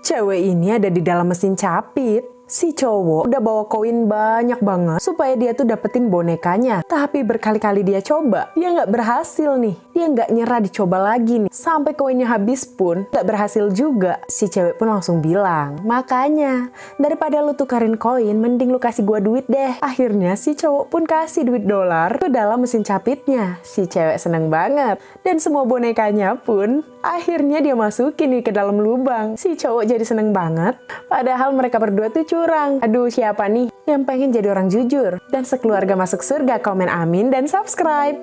Cewek ini ada di dalam mesin capit. Si cowok udah bawa koin banyak banget supaya dia tuh dapetin bonekanya. Tapi berkali-kali dia coba, dia nggak berhasil nih. Dia nggak nyerah, dicoba lagi nih. Sampai koinnya habis pun nggak berhasil juga. Si cewek pun langsung bilang, makanya daripada lu tukarin koin, mending lu kasih gua duit deh. Akhirnya si cowok pun kasih duit dolar ke dalam mesin capitnya. Si cewek seneng banget. Dan semua bonekanya pun akhirnya dia masukin nih ke dalam lubang. Si cowok jadi seneng banget. Padahal mereka berdua tuh curang. Aduh, siapa nih yang pengen jadi orang jujur? Dan sekeluarga masuk surga? Komen amin dan subscribe.